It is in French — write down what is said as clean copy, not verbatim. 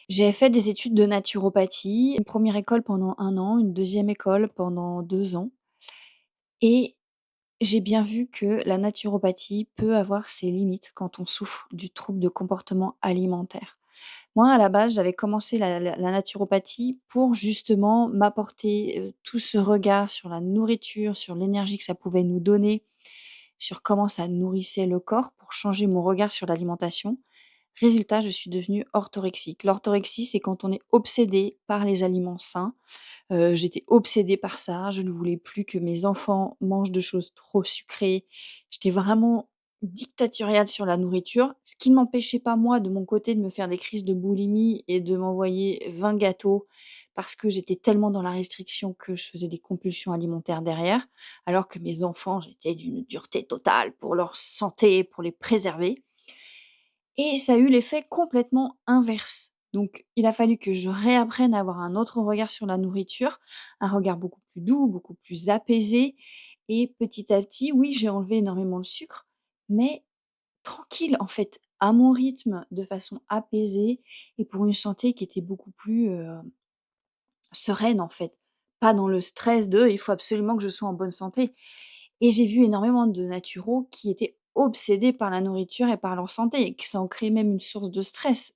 J'ai fait des études de naturopathie, une première école pendant 1 an, une deuxième école pendant 2 ans et j'ai bien vu que la naturopathie peut avoir ses limites quand on souffre du trouble de comportement alimentaire. Moi, à la base, j'avais commencé la naturopathie pour justement m'apporter, tout ce regard sur la nourriture, sur l'énergie que ça pouvait nous donner, sur comment ça nourrissait le corps, pour changer mon regard sur l'alimentation. Résultat, je suis devenue orthorexique. L'orthorexie, c'est quand on est obsédé par les aliments sains. J'étais obsédée par ça, je ne voulais plus que mes enfants mangent de choses trop sucrées. J'étais vraiment dictatoriale sur la nourriture, ce qui ne m'empêchait pas moi, de mon côté, de me faire des crises de boulimie et de m'envoyer 20 gâteaux parce que j'étais tellement dans la restriction que je faisais des compulsions alimentaires derrière. Alors que mes enfants, j'étais d'une dureté totale pour leur santé, pour les préserver. Et ça a eu l'effet complètement inverse. Donc il a fallu que je réapprenne à avoir un autre regard sur la nourriture, un regard beaucoup plus doux, beaucoup plus apaisé et petit à petit, oui, j'ai enlevé énormément le sucre, mais tranquille en fait, à mon rythme, de façon apaisée et pour une santé qui était beaucoup plus, sereine en fait. Pas dans le stress de: «Il faut absolument que je sois en bonne santé». Et j'ai vu énormément de naturaux qui étaient obsédés par la nourriture et par leur santé et que ça en créait même une source de stress.